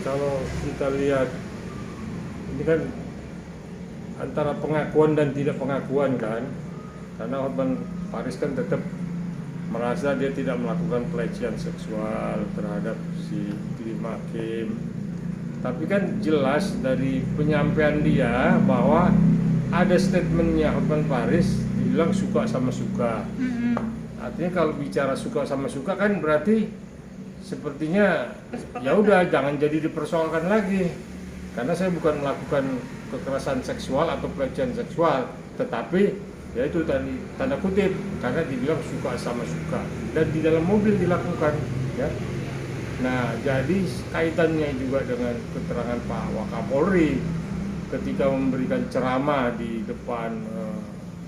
kalau kita lihat ini kan antara pengakuan dan tidak pengakuan kan, karena Hotman Paris kan tetap merasa dia tidak melakukan pelecehan seksual terhadap si Iklim Hakim. Tapi kan jelas dari penyampaian dia bahwa ada statementnya Hotman Paris dibilang suka sama suka. Artinya kalau bicara suka sama suka kan berarti sepertinya ya udah jangan jadi dipersoalkan lagi. Karena saya bukan melakukan kekerasan seksual atau pelecehan seksual, tetapi ya itu tadi tanda kutip karena dibilang suka sama suka dan di dalam mobil dilakukan ya. Nah, jadi kaitannya juga dengan keterangan Pak Wakapolri ketika memberikan ceramah di depan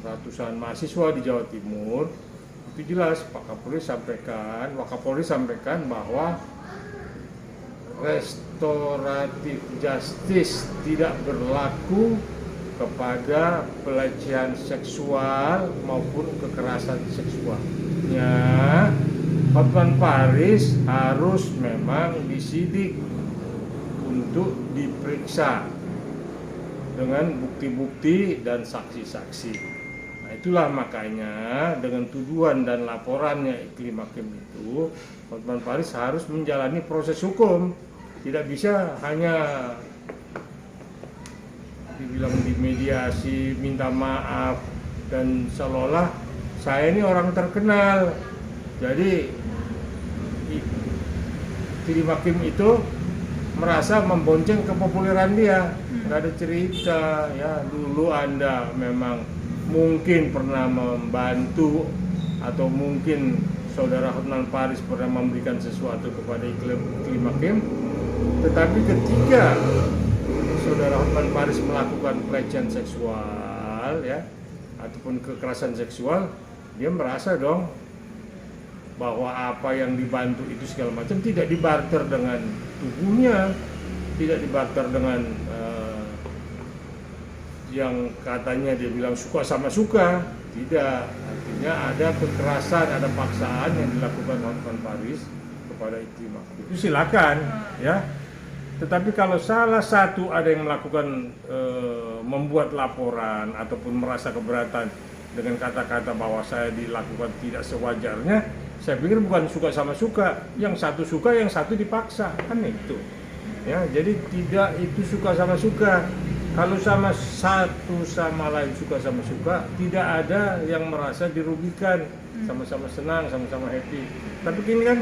ratusan mahasiswa di Jawa Timur, itu jelas Wakapolri sampaikan bahwa restoratif justice tidak berlaku kepada pelecehan seksual maupun kekerasan seksualnya. Hotman Paris harus memang disidik untuk diperiksa dengan bukti-bukti dan saksi-saksi. Nah, itulah makanya dengan tuduhan dan laporannya Iklim Hakim itu, Hotman Paris harus menjalani proses hukum. Tidak bisa hanya dibilang dimediasi, minta maaf, dan seolah-olah saya ini orang terkenal. Jadi Iklim Hakim itu merasa membonceng kepopuleran dia. Nggak ada cerita ya, dulu Anda memang mungkin pernah membantu atau mungkin saudara Hotman Paris pernah memberikan sesuatu kepada Iklim Hakim. Tetapi ketika saudara Hotman Paris melakukan pelecehan seksual ya ataupun kekerasan seksual, dia merasa dong bahwa apa yang dibantu itu segala macam tidak dibarter dengan tubuhnya, tidak dibarter dengan yang katanya dia bilang suka sama suka, tidak. Artinya ada kekerasan, ada paksaan yang dilakukan Hotman Paris kepada Iklim Hakim. Itu silakan ya. Tetapi kalau salah satu ada yang melakukan membuat laporan ataupun merasa keberatan dengan kata-kata bahwa saya dilakukan tidak sewajarnya, saya pikir bukan suka sama suka, yang satu suka, yang satu dipaksa, kan itu. Ya, jadi tidak itu suka sama suka. Kalau sama satu sama lain suka sama suka, tidak ada yang merasa dirugikan, sama-sama senang, sama-sama happy. Tapi ini kan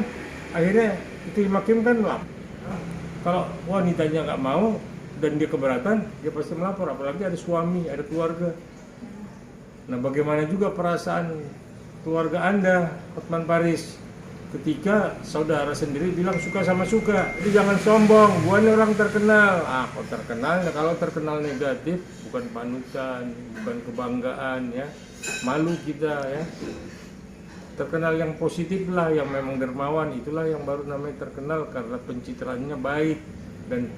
akhirnya Iklim Hakim kan lapor. Kalau wanitanya nggak mau dan dia keberatan, dia pasti melapor. Apalagi ada suami, ada keluarga. Nah, bagaimana juga perasaan keluarga Anda, Hotman Paris, ketika saudara sendiri bilang suka sama suka? Jadi jangan sombong, gua ini orang terkenal. Kok terkenal? Nah, kalau terkenal negatif, bukan panutan, bukan kebanggaan ya. Malu kita ya. Terkenal yang positif lah, yang memang dermawan, itulah yang baru namanya terkenal karena pencitraannya baik dan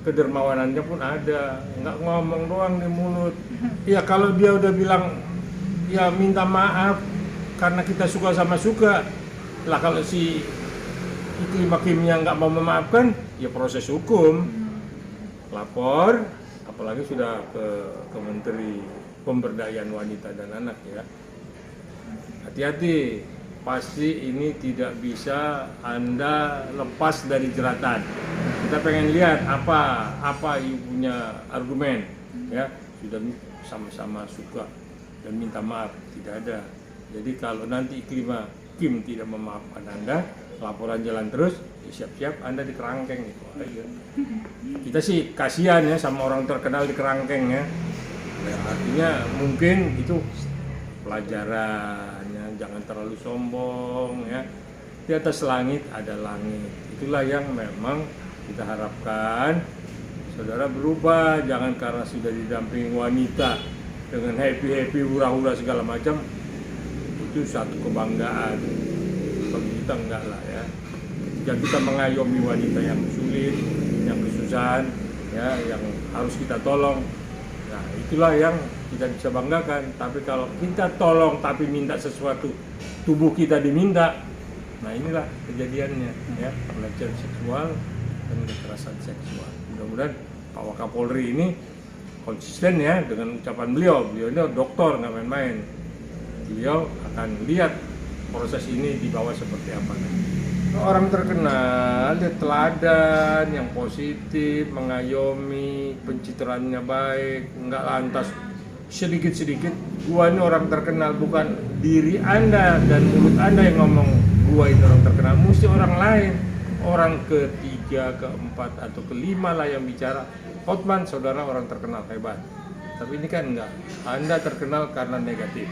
kedermawanannya pun ada, nggak ngomong doang di mulut. Ya kalau dia udah bilang ya minta maaf karena kita suka sama suka lah, kalau si Iklim Hakimnya nggak mau memaafkan ya proses hukum, lapor, apalagi sudah ke Menteri Pemberdayaan Wanita dan Anak ya. Hati-hati, pasti ini tidak bisa Anda lepas dari jeratan. Kita pengen lihat apa ibunya argumen ya, sudah sama-sama suka dan minta maaf, tidak ada. Jadi kalau nanti Iklim Hakim tidak memaafkan Anda, laporan jalan terus, ya siap-siap Anda dikerangkeng itu aja. Kita sih kasihan ya sama orang terkenal dikerangkeng ya. Artinya mungkin itu pelajaran ya, jangan terlalu sombong ya. Di atas langit ada langit. Itulah yang memang kita harapkan saudara berubah, jangan karena sudah didampingi wanita dengan happy hura-hura segala macam itu satu kebanggaan. Bagi kita enggak lah ya. Jika kita mengayomi wanita yang sulit, yang kesusahan ya, yang harus kita tolong, nah itulah yang kita bisa banggakan. Tapi kalau kita tolong tapi minta sesuatu, tubuh kita diminta, nah inilah kejadiannya ya, pelecehan seksual dan kekerasan seksual. Mudah-mudahan Pak Wakapolri ini konsisten ya dengan ucapan beliau. Beliau ini dokter, nggak main-main. Beliau akan lihat proses ini di bawah seperti apa. Orang terkenal, dia teladan, yang positif, mengayomi, pencitraannya baik, nggak lantas sedikit-sedikit. Gua ini orang terkenal, bukan diri Anda dan mulut Anda yang ngomong gua ini orang terkenal, mesti orang lain, orang ketiga, keempat, atau kelima lah yang bicara. Hotman, saudara orang terkenal hebat. Tapi ini kan enggak, Anda terkenal karena negatif.